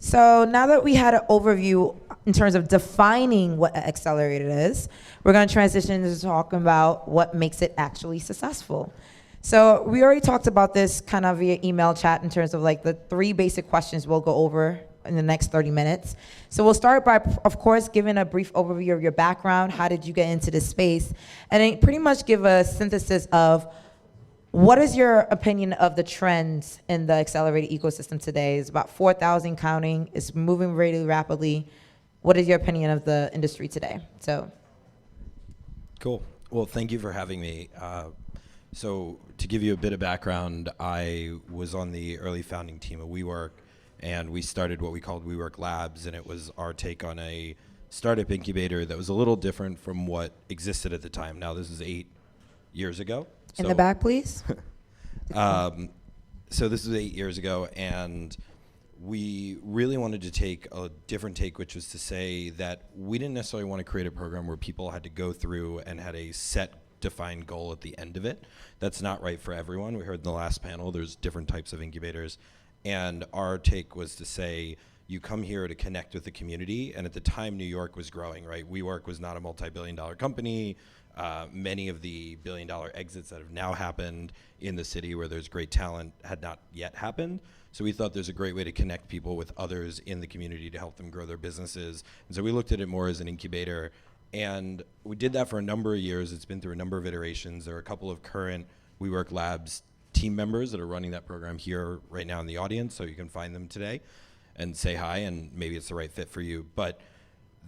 So now that we had an overview in terms of defining what an accelerator is, we're going to transition into talking about what makes it actually successful. So we already talked about this kind of via email chat in terms of like the 3 basic questions we'll go over in the next 30 minutes. So we'll start by, of course, giving a brief overview of your background. How did you get into this space? And then pretty much give a synthesis of what is your opinion of the trends in the accelerator ecosystem today? It's about 4,000 counting. It's moving really rapidly. What is your opinion of the industry today? So, cool. Well, thank you for having me. So to give you a bit of background, I was on the early founding team of WeWork, and we started what we called WeWork Labs, and it was our take on a startup incubator that was a little different from what existed at the time. Now, this is 8 years ago. In the back, please. So this was 8 years ago, and we really wanted to take a different take, which was to say that we didn't necessarily want to create a program where people had to go through and had a set defined goal at the end of it. That's not right for everyone. We heard in the last panel there's different types of incubators, and our take was to say you come here to connect with the community. And at the time, New York was growing, right? WeWork was not a multi-billion-dollar company. Many of the billion-dollar exits that have now happened in the city where there's great talent had not yet happened. So we thought there's a great way to connect people with others in the community to help them grow their businesses. And so we looked at it more as an incubator. And we did that for a number of years. It's been through a number of iterations. There are a couple of current WeWork Labs team members that are running that program here right now in the audience, so you can find them today and say hi, and maybe it's the right fit for you. But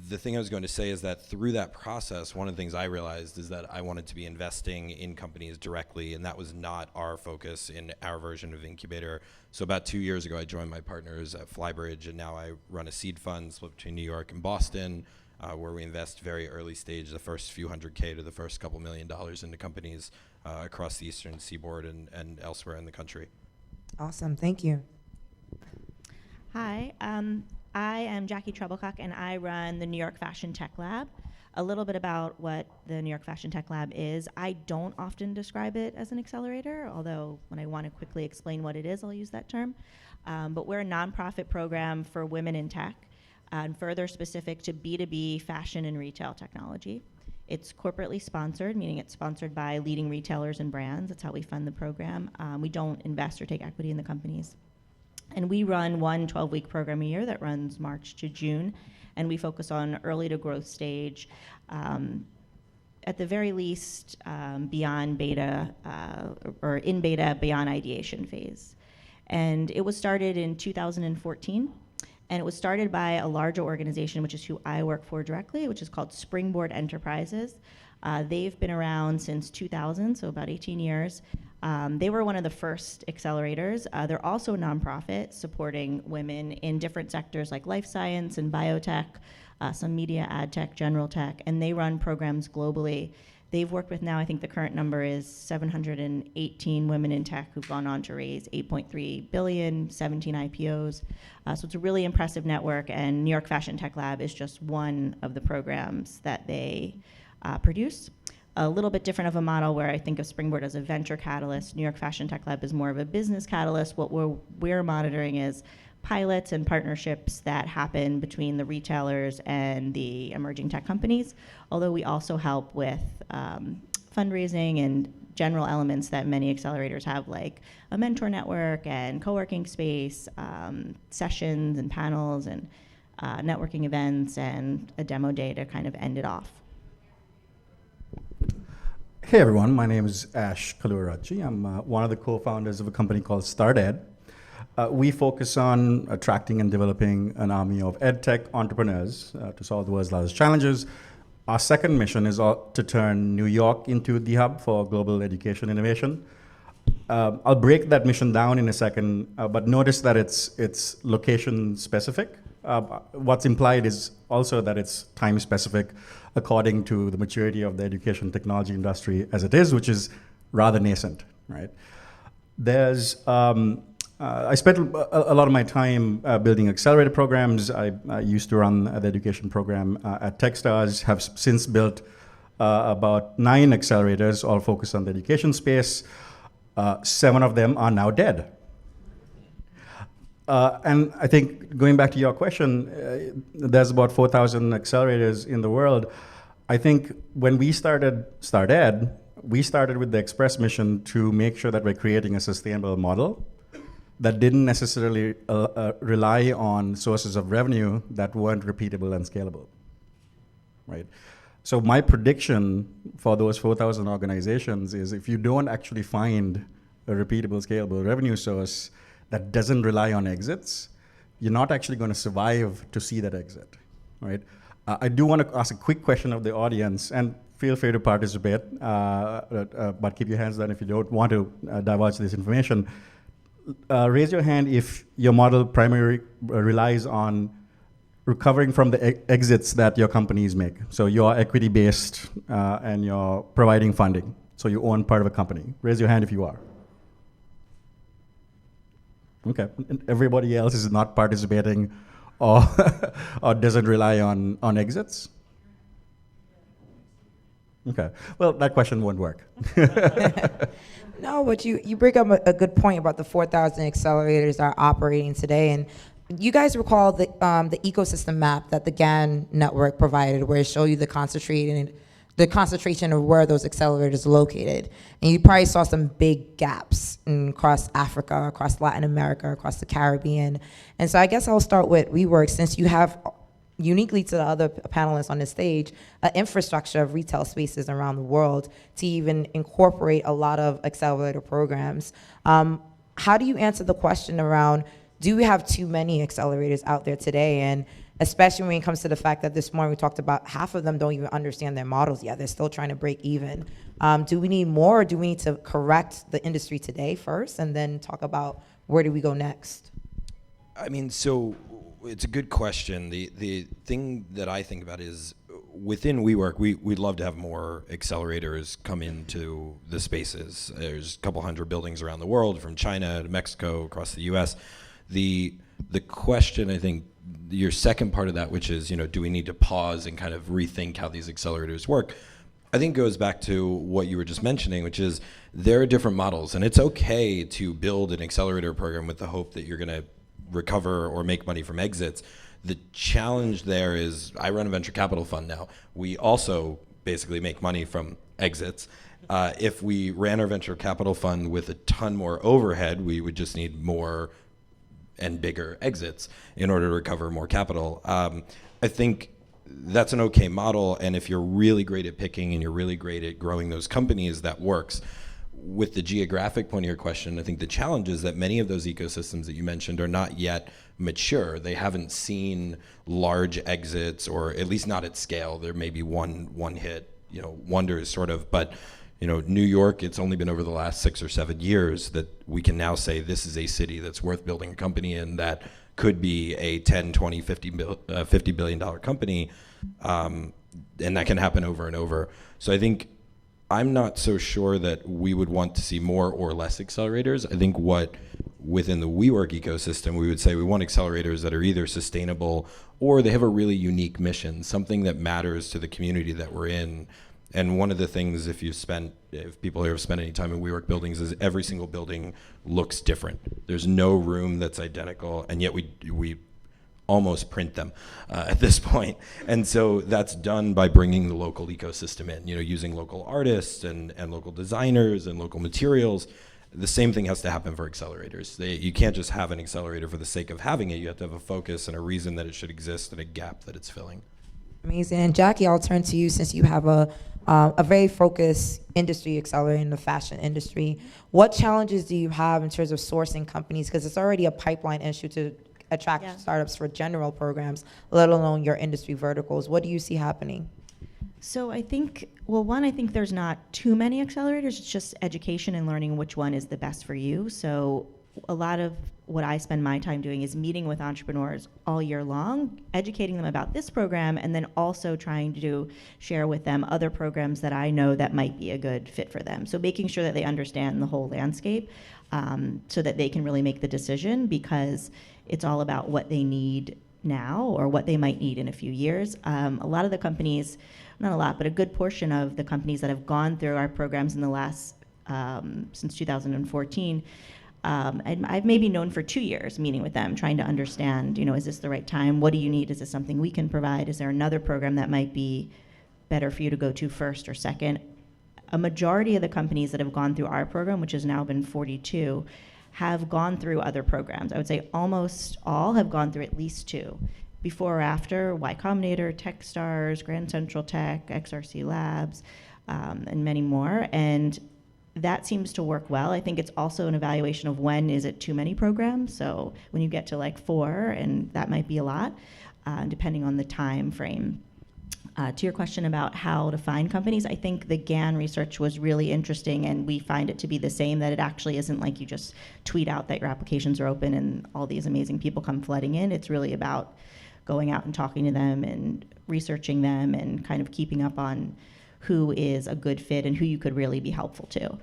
the thing I was going to say is that through that process, one of the things I realized is that I wanted to be investing in companies directly, and that was not our focus in our version of incubator. So about 2 years ago, I joined my partners at Flybridge, and now I run a seed fund split between New York and Boston, where we invest very early stage, the first few $100K to the first couple $1 million into companies across the Eastern Seaboard and elsewhere in the country. Awesome, thank you. Hi, I am Jackie Trebilcock, and I run the New York Fashion Tech Lab. A little bit about what the New York Fashion Tech Lab is. I don't often describe it as an accelerator, although when I want to quickly explain what it is, I'll use that term. But we're a nonprofit program for women in tech, and further specific to B2B fashion and retail technology. It's corporately sponsored, meaning it's sponsored by leading retailers and brands. That's how we fund the program. We don't invest or take equity in the companies. And we run one 12-week program a year that runs March to June, and we focus on early to growth stage, at the very least beyond beta, or in beta beyond ideation phase. And it was started in 2014. And it was started by a larger organization, which is who I work for directly, which is called Springboard Enterprises. They've been around since 2000, so about 18 years. They were one of the first accelerators. They're also a nonprofit supporting women in different sectors like life science and biotech, some media, ad tech, general tech, and they run programs globally. They've worked with now, I think the current number is 718 women in tech who've gone on to raise 8.3 billion, 17 IPOs. So it's a really impressive network, and New York Fashion Tech Lab is just one of the programs that they produce. A little bit different of a model where I think of Springboard as a venture catalyst. New York Fashion Tech Lab is more of a business catalyst. What we're monitoring is pilots and partnerships that happen between the retailers and the emerging tech companies, although we also help with fundraising and general elements that many accelerators have, like a mentor network and co-working space, sessions and panels and networking events, and a demo day to kind of end it off. Hey everyone, my name is Ash Kaluarachichi. I'm one of the co-founders of a company called Edtech. We focus on attracting and developing an army of Edtech entrepreneurs to solve the world's largest challenges. Our second mission is to turn New York into the hub for global education innovation. I'll break that mission down in a second, but notice that it's location specific. What's implied is also that it's time specific according to the maturity of the education technology industry as it is, which is rather nascent, right? There's I spent a lot of my time building accelerator programs. I used to run the education program at Techstars, have since built about 9 accelerators, all focused on the education space. 7 of them are now dead. And I think going back to your question, there's about 4,000 accelerators in the world. I think when we started StartEd, we started with the express mission to make sure that we're creating a sustainable model that didn't necessarily rely on sources of revenue that weren't repeatable and scalable, right? So my prediction for those 4,000 organizations is if you don't actually find a repeatable, scalable revenue source that doesn't rely on exits, you're not actually going to survive to see that exit, right? I do want to ask a quick question of the audience, and feel free to participate, but keep your hands down if you don't want to divulge this information. Raise your hand if your model primarily relies on recovering from the exits that your companies make. So you're equity-based and you're providing funding. So you own part of a company. Raise your hand if you are. Okay, and everybody else is not participating or, or doesn't rely on exits? Okay, well, that question won't work. No, but you bring up a good point about the 4,000 accelerators that are operating today. And you guys recall the ecosystem map that the GAN network provided, where it showed you the concentration of where those accelerators are located. And you probably saw some big gaps across Africa, across Latin America, across the Caribbean. And so I guess I'll start with WeWork, since you have, uniquely to the other panelists on the stage, an infrastructure of retail spaces around the world to even incorporate a lot of accelerator programs. How do you answer the question around, do we have too many accelerators out there today? And especially when it comes to the fact that this morning we talked about half of them don't even understand their models yet. They're still trying to break even. Do we need more, or do we need to correct the industry today first and then talk about where do we go next? I mean, so it's a good question. The thing that I think about is within WeWork, we'd love to have more accelerators come into the spaces. There's a couple hundred buildings around the world, from China to Mexico, across the US. The question, I think, your second part of that, which is, do we need to pause and kind of rethink how these accelerators work, I think goes back to what you were just mentioning, which is there are different models, and it's okay to build an accelerator program with the hope that you're going to recover or make money from exits. The challenge there is, I run a venture capital fund now. We also basically make money from exits. If we ran our venture capital fund with a ton more overhead, we would just need more and bigger exits in order to recover more capital. I think that's an okay model, and if you're really great at picking and you're really great at growing those companies, that works. With the geographic point of your question, I think the challenge is that many of those ecosystems that you mentioned are not yet mature. They haven't seen large exits, or at least not at scale. There may be one hit, wonders sort of, but New York, it's only been over the last 6 or 7 years that we can now say this is a city that's worth building a company in, that could be a 10, 20, $50 billion company, and that can happen over and over. So I think I'm not so sure that we would want to see more or less accelerators. I think within the WeWork ecosystem, we would say we want accelerators that are either sustainable or they have a really unique mission, something that matters to the community that we're in. And one of the things, if people here have spent any time in WeWork buildings, is every single building looks different. There's no room that's identical, and yet we almost print them at this point. And so that's done by bringing the local ecosystem in, using local artists and local designers and local materials. The same thing has to happen for accelerators. You can't just have an accelerator for the sake of having it. You have to have a focus and a reason that it should exist and a gap that it's filling. Amazing. And Jackie, I'll turn to you, since you have a very focused industry accelerator in the fashion industry. What challenges do you have in terms of sourcing companies? Because it's already a pipeline issue to attract startups for general programs, let alone your industry verticals. What do you see happening? So I think there's not too many accelerators. It's just education and learning which one is the best for you. So a lot of what I spend my time doing is meeting with entrepreneurs all year long, educating them about this program, and then also trying to share with them other programs that I know that might be a good fit for them. So making sure that they understand the whole landscape, so that they can really make the decision, because it's all about what they need now or what they might need in a few years. A lot of the companies, not a lot, but a good portion of the companies that have gone through our programs in the last, since 2014, And I've maybe known for 2 years, meeting with them, trying to understand, is this the right time? What do you need? Is this something we can provide? Is there another program that might be better for you to go to first or second? A majority of the companies that have gone through our program, which has now been 42, have gone through other programs. I would say almost all have gone through at least 2. Before or after, Y Combinator, Techstars, Grand Central Tech, XRC Labs, and many more. And that seems to work well. I think it's also an evaluation of when is it too many programs. So when you get to like 4, and that might be a lot, depending on the time frame. To your question about how to find companies, I think the GAN research was really interesting, and we find it to be the same, that it actually isn't like you just tweet out that your applications are open and all these amazing people come flooding in. It's really about going out and talking to them and researching them and kind of keeping up on who is a good fit and who you could really be helpful to.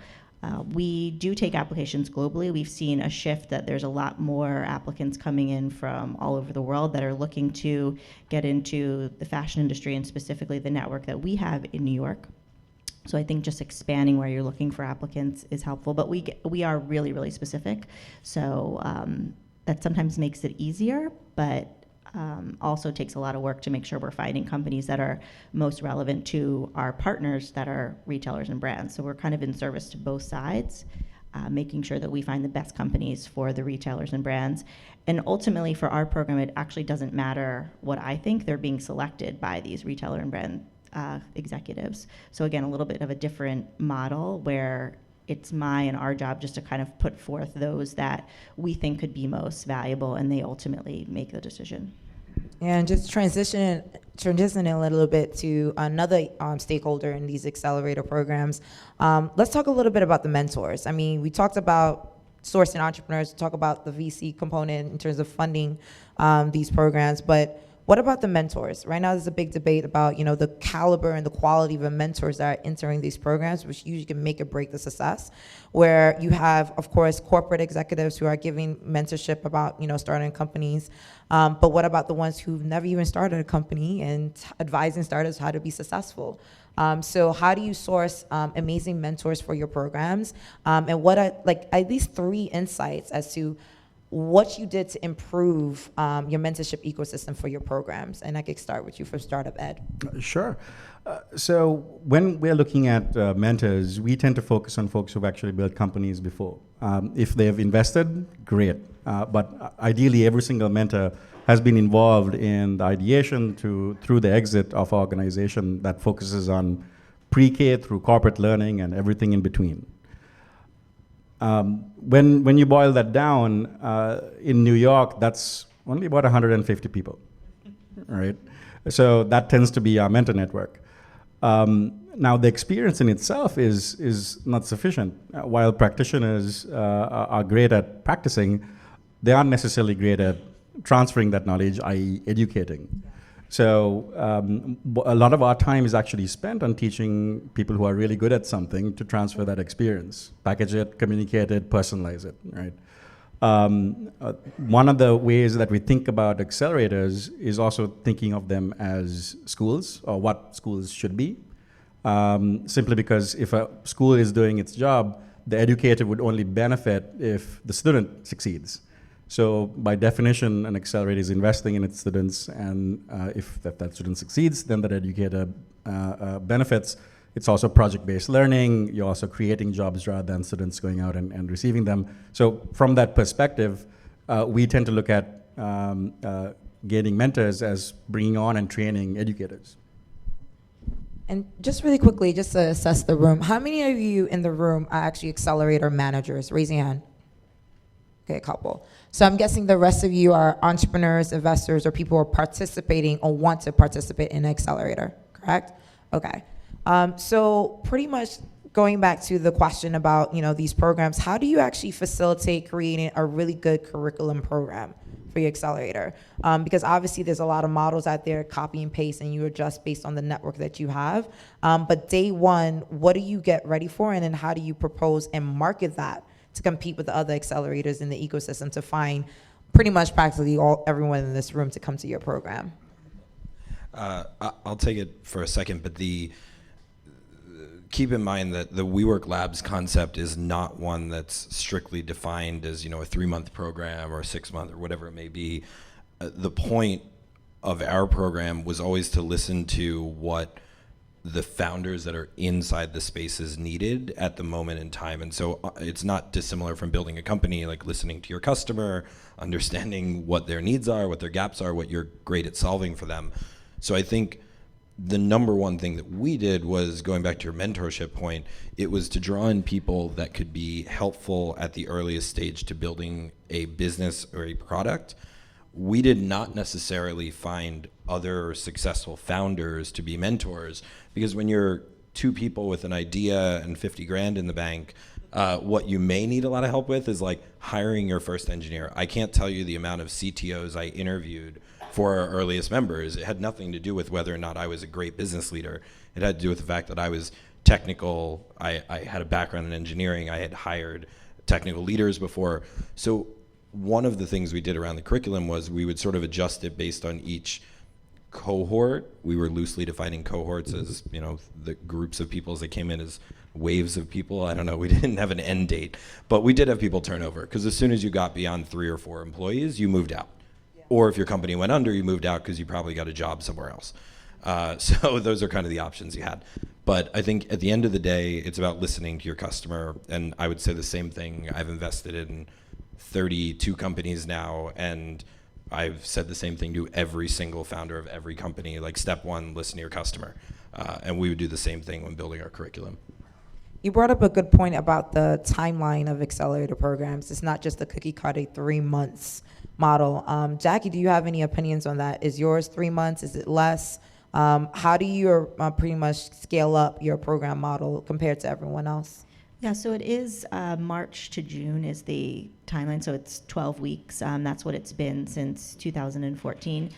We do take applications globally. We've seen a shift that there's a lot more applicants coming in from all over the world that are looking to get into the fashion industry, and specifically the network that we have in New York. So I think just expanding where you're looking for applicants is helpful, but we are really, really specific. So that sometimes makes it easier, but also takes a lot of work to make sure we're finding companies that are most relevant to our partners that are retailers and brands. So we're kind of in service to both sides, making sure that we find the best companies for the retailers and brands. And ultimately for our program, it actually doesn't matter what I think. They're being selected by these retailer and brand executives. So again, a little bit of a different model where it's my and our job just to kind of put forth those that we think could be most valuable, and they ultimately make the decision. And just transitioning a little bit to another stakeholder in these accelerator programs, let's talk a little bit about the mentors. I mean, we talked about sourcing entrepreneurs, talk about the VC component in terms of funding these programs, but what about the mentors? Right now, there's a big debate about, the caliber and the quality of the mentors that are entering these programs, which usually can make or break the success, where you have, of course, corporate executives who are giving mentorship about, starting companies. But what about the ones who've never even started a company and advising startups how to be successful? So how do you source amazing mentors for your programs? And what are, at least 3 insights as to what you did to improve your mentorship ecosystem for your programs? And I could start with you for Startup Ed. Sure. So when we're looking at mentors, we tend to focus on folks who've actually built companies before. If they've invested, great. But ideally, every single mentor has been involved in the ideation through the exit of our organization that focuses on pre-K through corporate learning and everything in between. When you boil that down, in New York, that's only about 150 people, right? So that tends to be our mentor network. Now, the experience in itself is not sufficient. While practitioners are great at practicing, they aren't necessarily great at transferring that knowledge, i.e. educating. So a lot of our time is actually spent on teaching people who are really good at something to transfer that experience, package it, communicate it, personalize it, right? One of the ways that we think about accelerators is also thinking of them as schools, or what schools should be. Simply because if a school is doing its job, the educator would only benefit if the student succeeds. So by definition, an accelerator is investing in its students, and if that student succeeds, then that educator benefits. It's also project-based learning. You're also creating jobs rather than students going out and receiving them. So from that perspective, we tend to look at gaining mentors as bringing on and training educators. And just really quickly, just to assess the room, how many of you in the room are actually accelerator managers? Raise your hand. Okay, a couple. So I'm guessing the rest of you are entrepreneurs, investors, or people who are participating or want to participate in an accelerator, correct? Okay. So pretty much going back to the question about, these programs, how do you actually facilitate creating a really good curriculum program for your accelerator? Because obviously there's a lot of models out there, copy and paste, and you adjust based on the network that you have. But day one, what do you get ready for, and then how do you propose and market that to compete with the other accelerators in the ecosystem to find pretty much practically everyone in this room to come to your program? I'll take it for a second, but keep in mind that the WeWork Labs concept is not one that's strictly defined as, a 3-month program or a 6-month or whatever it may be. The point of our program was always to listen to what the founders that are inside the spaces needed at the moment in time. And so it's not dissimilar from building a company, like listening to your customer, understanding what their needs are, what their gaps are, what you're great at solving for them. So I think the number one thing that we did was, going back to your mentorship point, it was to draw in people that could be helpful at the earliest stage to building a business or a product. We did not necessarily find other successful founders to be mentors, because when you're 2 people with an idea and 50 grand in the bank, what you may need a lot of help with is like hiring your first engineer. I can't tell you the amount of CTOs I interviewed for our earliest members. It had nothing to do with whether or not I was a great business leader. It had to do with the fact that I was technical. I had a background in engineering. I had hired technical leaders before. So one of the things we did around the curriculum was we would sort of adjust it based on each cohort. We were loosely defining cohorts as, the groups of people as they came in as waves of people. I don't know, we didn't have an end date, but we did have people turn over, because as soon as you got beyond 3 or 4 employees, you moved out. Or if your company went under, you moved out because you probably got a job somewhere else. So those are kind of the options you had. But I think at the end of the day, it's about listening to your customer. And I would say the same thing. I've invested in 32 companies now, and I've said the same thing to every single founder of every company. Like, step 1, listen to your customer. And we would do the same thing when building our curriculum. You brought up a good point about the timeline of accelerator programs. It's not just a cookie cutter 3 months model. Jackie, do you have any opinions on that? Is yours 3 months? Is it less? How do you pretty much scale up your program model compared to everyone else? Yeah, so it is March to June is the timeline, so it's 12 weeks. That's what it's been since 2014.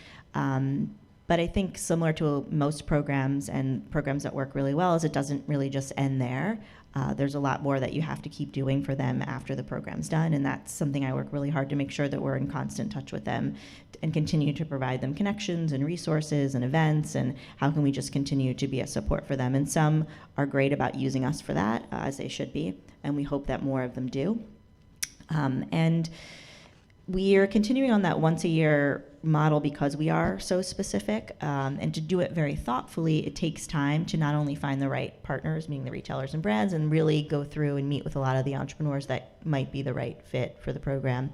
But I think similar to most programs and programs that work really well is it doesn't really just end there. There's a lot more that you have to keep doing for them after the program's done, and that's something I work really hard to make sure that we're in constant touch with them and continue to provide them connections and resources and events, and how can we just continue to be a support for them. And some are great about using us for that, as they should be, and we hope that more of them do. And we are continuing on that once-a-year model because we are so specific, and to do it very thoughtfully, it takes time to not only find the right partners, meaning the retailers and brands, and really go through and meet with a lot of the entrepreneurs that might be the right fit for the program.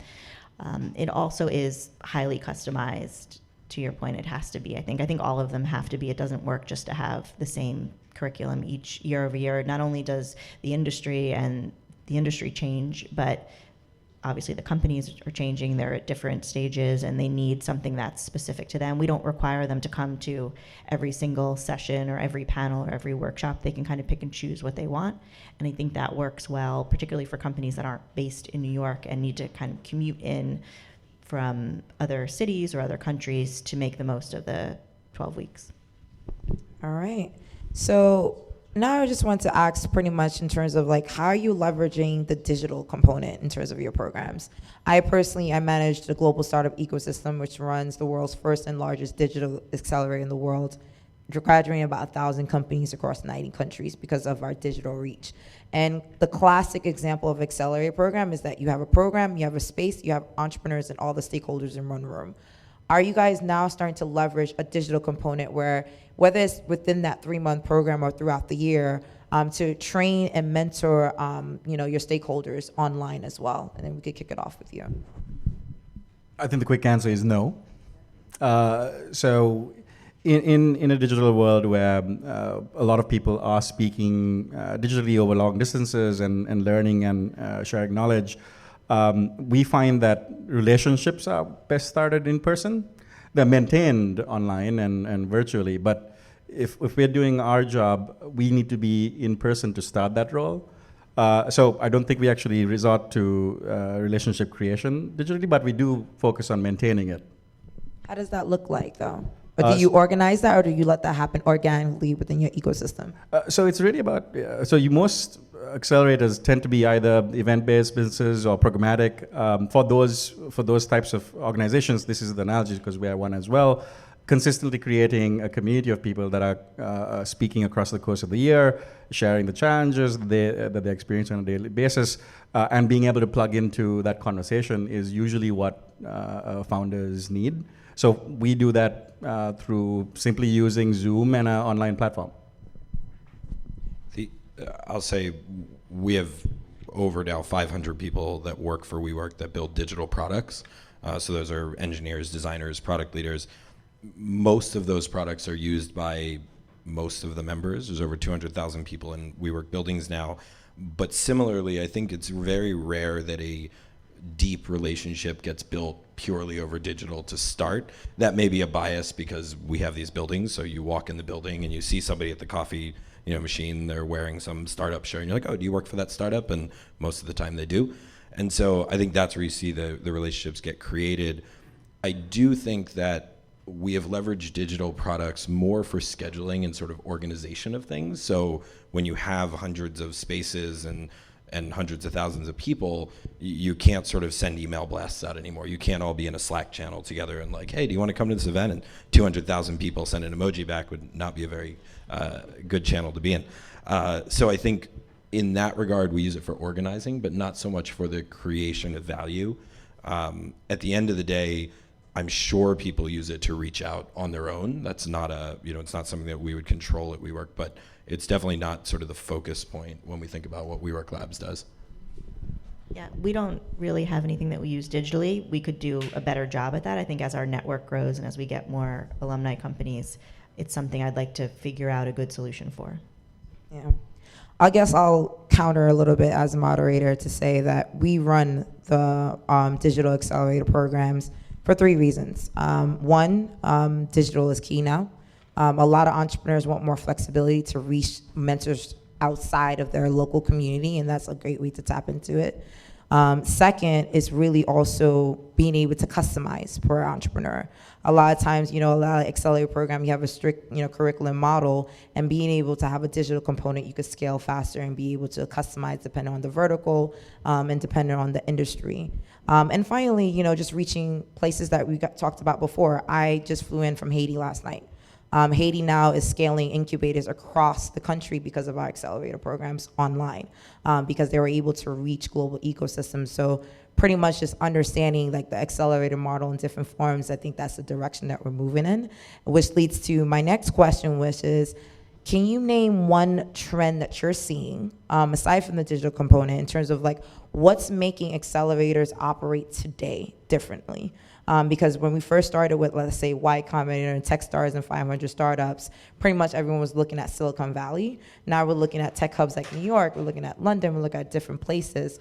It also is highly customized. To your point, it has to be. I think all of them have to be. It doesn't work just to have the same curriculum each year over year. Not only does the industry change, but obviously the companies are changing. They're at different stages and they need something that's specific to them. We don't require them to come to every single session or every panel or every workshop. They can kind of pick and choose what they want. And I think that works well, particularly for companies that aren't based in New York and need to kind of commute in from other cities or other countries to make the most of the 12 weeks. All right. So now I just want to ask pretty much in terms of like, how are you leveraging the digital component in terms of your programs? I manage the global startup ecosystem, which runs the world's first and largest digital accelerator in the world, graduating about 1,000 companies across 90 countries because of our digital reach. And the classic example of accelerator program is that you have a program, you have a space, you have entrepreneurs and all the stakeholders in one room. Are you guys now starting to leverage a digital component where, whether it's within that 3-month program or throughout the year, to train and mentor, your stakeholders online as well? And then we could kick it off with you. I think the quick answer is no. So in a digital world where a lot of people are speaking digitally over long distances and learning and sharing knowledge, we find that relationships are best started in person. They're maintained online and virtually, but if we're doing our job, we need to be in person to start that role. So I don't think we actually resort to relationship creation digitally, but we do focus on maintaining it. How does that look like, though? Or do you organize that, or do you let that happen organically within your ecosystem? So it's really about, most accelerators tend to be either event-based businesses or programmatic. For those types of organizations, this is the analogy because we are one as well. consistently creating a community of people that are speaking across the course of the year, sharing the challenges that they experience on a daily basis, and being able to plug into that conversation is usually what founders need. So we do that through simply using Zoom and an online platform. I'll say we have over now 500 people that work for WeWork that build digital products. So those are engineers, designers, product leaders. Most of those products are used by most of the members. There's over 200,000 people in WeWork buildings now. But similarly, I think it's very rare that a deep relationship gets built purely over digital to start. That may be a bias because we have these buildings, so you walk in the building and you see somebody at the coffee machine, they're wearing some startup shirt, and you're like, oh, do you work for that startup? And most of the time they do. And so I think that's where you see the relationships get created. I do think that we have leveraged digital products more for scheduling and sort of organization of things. So when you have hundreds of spaces and hundreds of thousands of people, you can't sort of send email blasts out anymore. You can't all be in a Slack channel together and like, hey, do you want to come to this event? And 200,000 people send an emoji back would not be a very good channel to be in. So I think in that regard, we use it for organizing, but not so much for the creation of value. At the end of the day, I'm sure people use it to reach out on their own. That's not it's not something that we would control at WeWork, but it's definitely not sort of the focus point when we think about what WeWork Labs does. Yeah, we don't really have anything that we use digitally. We could do a better job at that. I think as our network grows and as we get more alumni companies, it's something I'd like to figure out a good solution for. Yeah. I guess I'll counter a little bit as a moderator to say that we run the digital accelerator programs for 3 reasons. One, digital is key now. A lot of entrepreneurs want more flexibility to reach mentors outside of their local community, and that's a great way to tap into it. Second is really also being able to customize per entrepreneur. A lot of times, a lot of accelerator program, you have a strict, curriculum model, and being able to have a digital component, you could scale faster and be able to customize depending on the vertical and depending on the industry. And finally, just reaching places that we talked about before. I just flew in from Haiti last night. Haiti now is scaling incubators across the country because of our accelerator programs online, because they were able to reach global ecosystems. So pretty much just understanding like the accelerator model in different forms, I think that's the direction that we're moving in, which leads to my next question, which is, can you name one trend that you're seeing, aside from the digital component, in terms of like what's making accelerators operate today differently? Because when we first started with, let's say, Y Combinator and Techstars and 500 startups, pretty much everyone was looking at Silicon Valley. Now we're looking at tech hubs like New York, we're looking at London, we're looking at different places.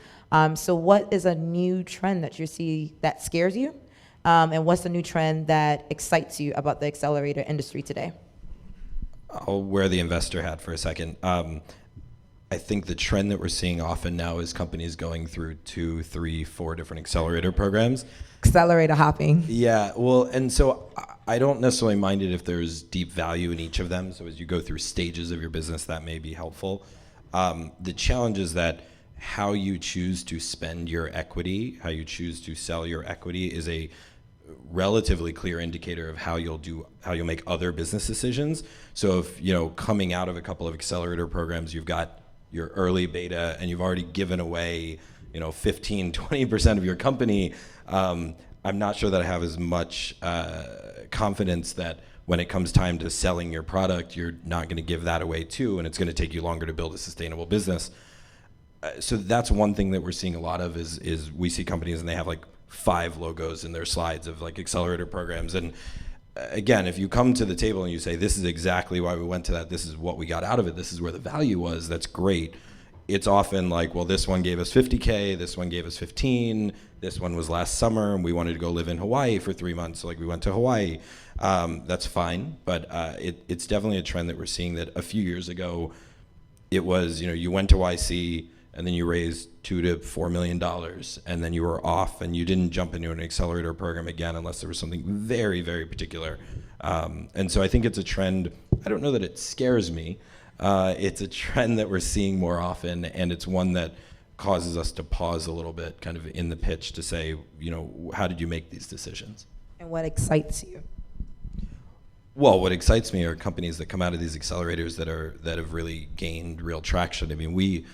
So what is a new trend that you see that scares you? And what's the new trend that excites you about the accelerator industry today? I'll wear the investor hat for a second. I think the trend that we're seeing often now is companies going through 2, 3, 4 different accelerator programs. Accelerator hopping. Yeah, well, and so I don't necessarily mind it if there's deep value in each of them. So as you go through stages of your business, that may be helpful. The challenge is that how you choose to spend your equity, how you choose to sell your equity is a relatively clear indicator of how you'll make other business decisions. So if, coming out of a couple of accelerator programs, you've got your early beta and you've already given away, 15, 20% of your company, I'm not sure that I have as much confidence that when it comes time to selling your product, you're not going to give that away too, and it's going to take you longer to build a sustainable business. So that's one thing that we're seeing a lot of is we see companies and they have like 5 logos in their slides of like accelerator programs. And again, if you come to the table and you say, this is exactly why we went to that, this is what we got out of it, this is where the value was, that's great. It's often like, well, this one gave us 50K, this one gave us 15, this one was last summer and we wanted to go live in Hawaii for 3 months, so like we went to Hawaii. That's fine, but it's definitely a trend that we're seeing that a few years ago, it was, you went to YC and then you raised $2 to $4 million and then you were off and you didn't jump into an accelerator program again unless there was something very, very particular. And so I think it's a trend. I don't know that it scares me. It's a trend that we're seeing more often, and it's one that causes us to pause a little bit kind of in the pitch to say, how did you make these decisions? And what excites you? Well, what excites me are companies that come out of these accelerators that have really gained real traction. I mean, we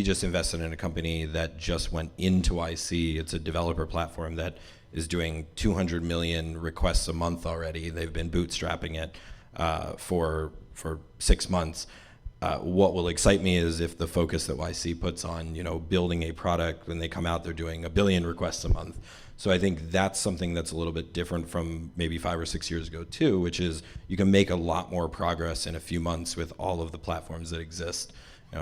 just invested in a company that just went into IC. It's a developer platform that is doing 200 million requests a month already. They've been bootstrapping it for 6 months. What will excite me is if the focus that YC puts on, building a product, when they come out, they're doing 1 billion requests a month. So I think that's something that's a little bit different from maybe 5 or 6 years ago too, which is you can make a lot more progress in a few months with all of the platforms that exist.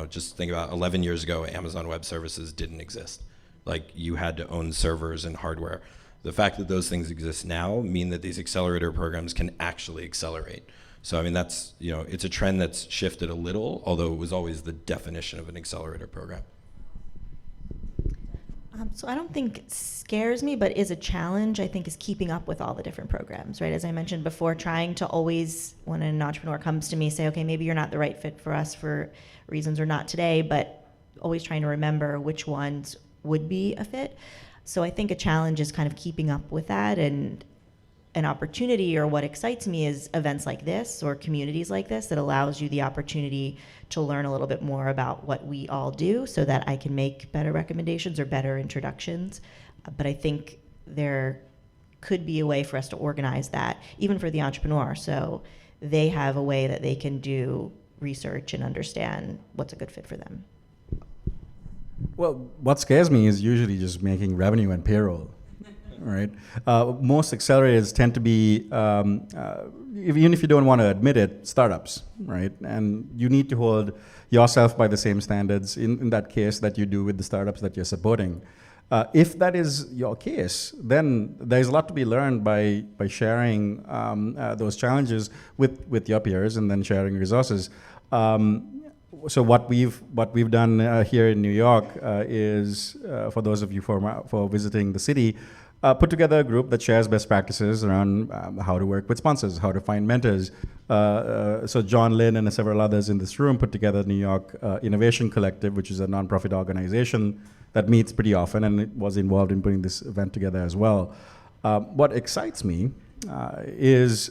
Just think about 11 years ago, Amazon Web Services didn't exist. Like, you had to own servers and hardware. The fact that those things exist now mean that these accelerator programs can actually accelerate. So I mean, that's, it's a trend that's shifted a little, although it was always the definition of an accelerator program. So I don't think it scares me, but is a challenge, I think, is keeping up with all the different programs, right? As I mentioned before, trying to always, when an entrepreneur comes to me, say, okay, maybe you're not the right fit for us for reasons or not today, but always trying to remember which ones would be a fit. So I think a challenge is kind of keeping up with that, and an opportunity, or what excites me, is events like this or communities like this that allows you the opportunity to learn a little bit more about what we all do so that I can make better recommendations or better introductions. But I think there could be a way for us to organize that, even for the entrepreneur, so they have a way that they can do research and understand what's a good fit for them. Well, what scares me is usually just making revenue and payroll. Right. Most accelerators tend to be, even if you don't want to admit it, startups, right? And you need to hold yourself by the same standards in that case that you do with the startups that you're supporting. If that is your case, then there's a lot to be learned by sharing those challenges with your peers and then sharing resources. So what we've done here in New York is, for those of you for visiting the city, put together a group that shares best practices around how to work with sponsors, how to find mentors. So John Lynn and several others in this room put together New York Innovation Collective, which is a nonprofit organization that meets pretty often, and it was involved in putting this event together as well. What excites me is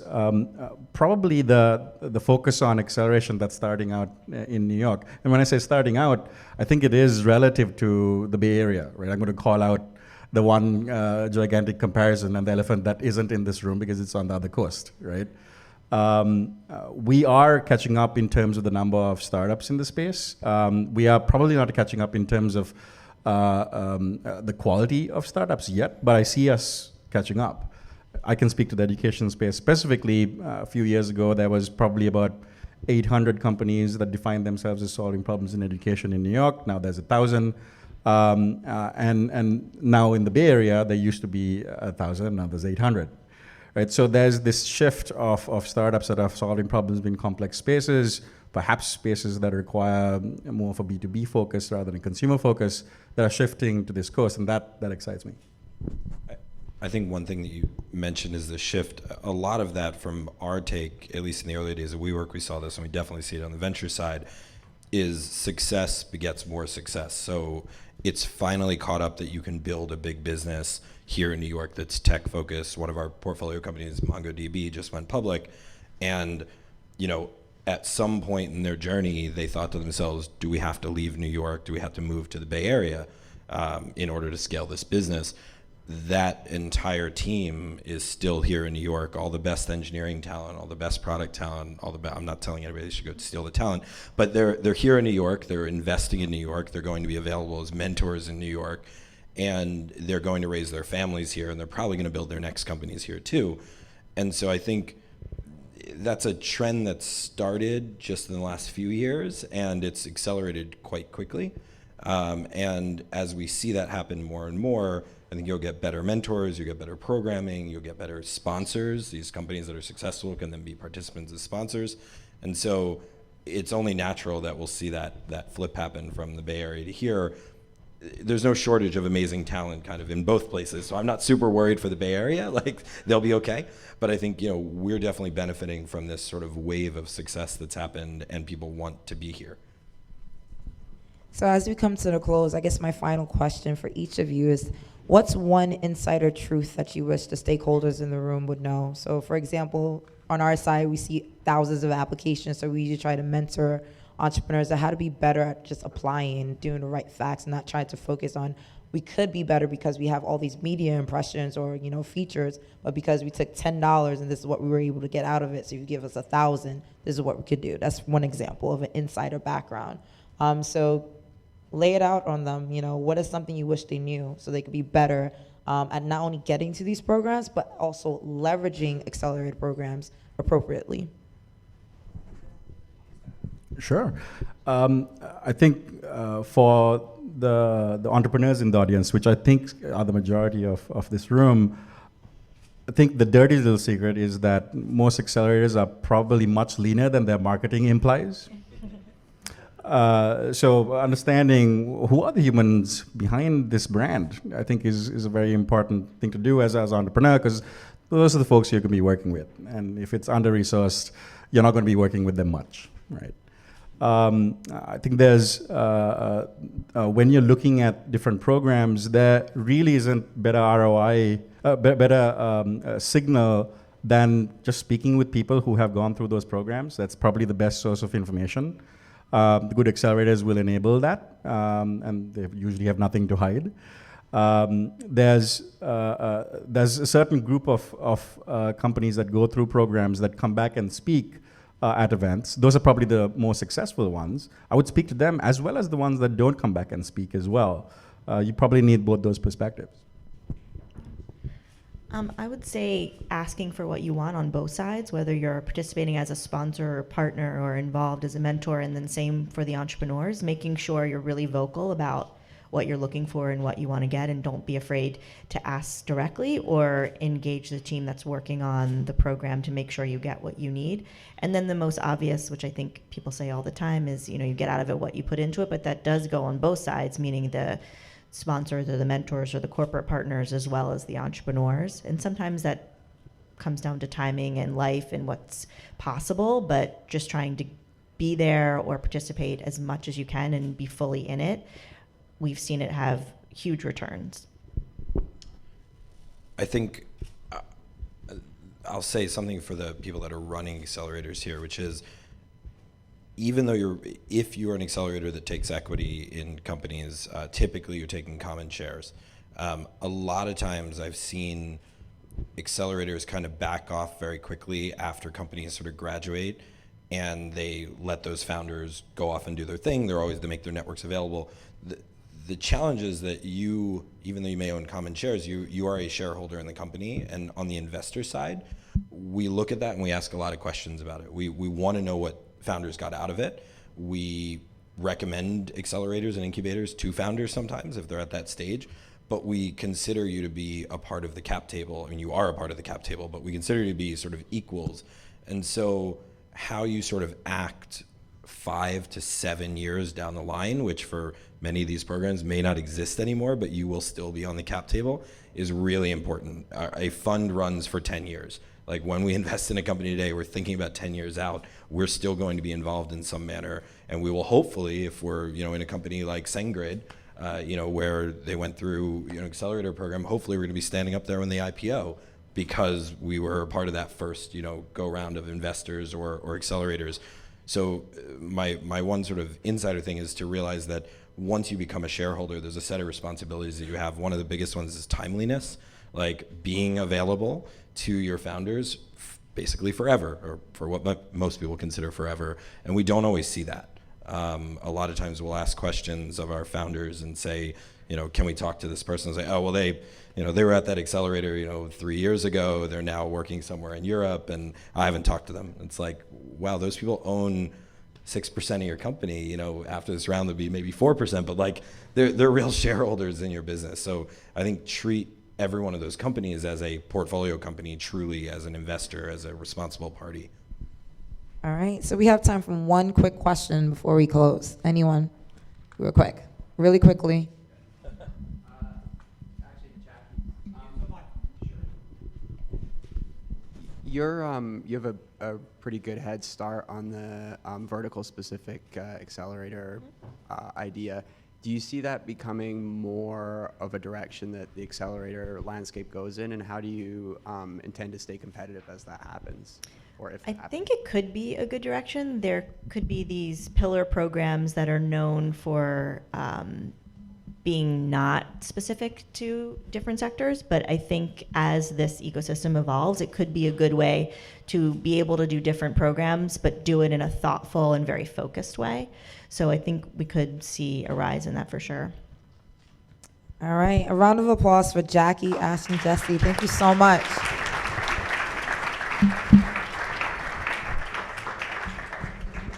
probably the focus on acceleration that's starting out in New York. And when I say starting out, I think it is relative to the Bay Area, right? I'm going to call out the one gigantic comparison, and the elephant that isn't in this room because it's on the other coast, right? We are catching up in terms of the number of startups in the space. We are probably not catching up in terms of the quality of startups yet, but I see us catching up. I can speak to the education space specifically. A few years ago, there was probably about 800 companies that defined themselves as solving problems in education in New York. Now there's 1,000. And now in the Bay Area, there used to be 1,000, now there's 800. Right? So there's this shift of startups that are solving problems in complex spaces, perhaps spaces that require more of a B2B focus rather than a consumer focus, that are shifting to this coast, and that excites me. I think one thing that you mentioned is the shift. A lot of that from our take, at least in the early days of WeWork, we saw this, and we definitely see it on the venture side, is success begets more success. So it's finally caught up that you can build a big business here in New York that's tech focused. One of our portfolio companies, MongoDB, just went public. And, at some point in their journey, they thought to themselves, do we have to leave New York? Do we have to move to the Bay Area in order to scale this business? That entire team is still here in New York. All the best engineering talent, all the best product talent, I'm not telling anybody they should go steal the talent, but they're here in New York. They're investing in New York. They're going to be available as mentors in New York, and they're going to raise their families here, and they're probably going to build their next companies here too. And so I think that's a trend that started just in the last few years, and it's accelerated quite quickly. And as we see that happen more and more, I think you'll get better mentors, you'll get better programming, you'll get better sponsors. These companies that are successful can then be participants as sponsors. And so it's only natural that we'll see that flip happen from the Bay Area to here. There's no shortage of amazing talent kind of in both places. So I'm not super worried for the Bay Area, like they'll be okay. But I think, we're definitely benefiting from this sort of wave of success that's happened, and people want to be here. So as we come to the close, I guess my final question for each of you is, what's one insider truth that you wish the stakeholders in the room would know? So for example, on our side, we see thousands of applications, so we usually try to mentor entrepreneurs on how to be better at just applying and doing the right facts and not trying to focus on we could be better because we have all these media impressions or features, but because we took $10 and this is what we were able to get out of it, so if you give us 1,000, this is what we could do. That's one example of an insider background. So lay it out on them. What is something you wish they knew so they could be better at not only getting to these programs, but also leveraging accelerated programs appropriately. Sure. I think for the entrepreneurs in the audience, which I think are the majority of this room, I think the dirty little secret is that most accelerators are probably much leaner than their marketing implies. So understanding who are the humans behind this brand, I think is a very important thing to do as an entrepreneur, because those are the folks you're going to be working with. And if it's under-resourced, you're not going to be working with them much, right? I think there's, when you're looking at different programs, there really isn't better ROI, better signal than just speaking with people who have gone through those programs. That's probably the best source of information. The good accelerators will enable that, and they usually have nothing to hide. There's a certain group of companies that go through programs that come back and speak at events. Those are probably the more successful ones. I would speak to them as well as the ones that don't come back and speak as well. You probably need both those perspectives. I would say asking for what you want on both sides, whether you're participating as a sponsor or partner or involved as a mentor, and then same for the entrepreneurs, making sure you're really vocal about what you're looking for and what you want to get, and don't be afraid to ask directly or engage the team that's working on the program to make sure you get what you need. And then the most obvious, which I think people say all the time, is you get out of it what you put into it, but that does go on both sides, meaning the sponsors or the mentors or the corporate partners as well as the entrepreneurs. And sometimes that comes down to timing and life and what's possible, but just trying to be there or participate as much as you can and be fully in it. We've seen it have huge returns. I think I'll say something for the people that are running accelerators here, which is, even though if you're an accelerator that takes equity in companies, typically you're taking common shares. A lot of times I've seen accelerators kind of back off very quickly after companies sort of graduate, and they let those founders go off and do their thing. They make their networks available. The challenge is that you, even though you may own common shares, you are a shareholder in the company, and on the investor side, we look at that and we ask a lot of questions about it. We want to know what founders got out of it. We recommend accelerators and incubators to founders sometimes if they're at that stage, but we consider you to be a part of the cap table. I mean, you are a part of the cap table, but we consider you to be sort of equals. And so how you sort of act 5 to 7 years down the line, which for many of these programs may not exist anymore, but you will still be on the cap table, is really important. A fund runs for 10 years. Like when we invest in a company today, we're thinking about 10 years out. We're still going to be involved in some manner, and we will hopefully, if we're in a company like SendGrid, where they went through an accelerator program, hopefully we're going to be standing up there when they IPO, because we were a part of that first go round of investors or accelerators. So my one sort of insider thing is to realize that once you become a shareholder, there's a set of responsibilities that you have. One of the biggest ones is timeliness, like being available to your founders basically forever, or for what most people consider forever. And we don't always see that. A lot of times we'll ask questions of our founders and say, can we talk to this person? And say, oh, well, they were at that accelerator, 3 years ago. They're now working somewhere in Europe, and I haven't talked to them. It's like, wow, those people own 6% of your company. After this round, they'll be maybe 4%, but like they're real shareholders in your business. So I think treat every one of those companies as a portfolio company, truly as an investor, as a responsible party. All right, so we have time for one quick question before we close. Anyone? Real quick. Really quickly. You have a pretty good head start on the vertical specific accelerator idea. Do you see that becoming more of a direction that the accelerator landscape goes in, and how do you intend to stay competitive as that happens, or if I it happens? think it could be a good direction. There could be these pillar programs that are known for being not specific to different sectors, but I think as this ecosystem evolves, it could be a good way to be able to do different programs, but do it in a thoughtful and very focused way. So I think we could see a rise in that for sure. All right, a round of applause for Jackie, Ash, and Jesse. Thank you so much.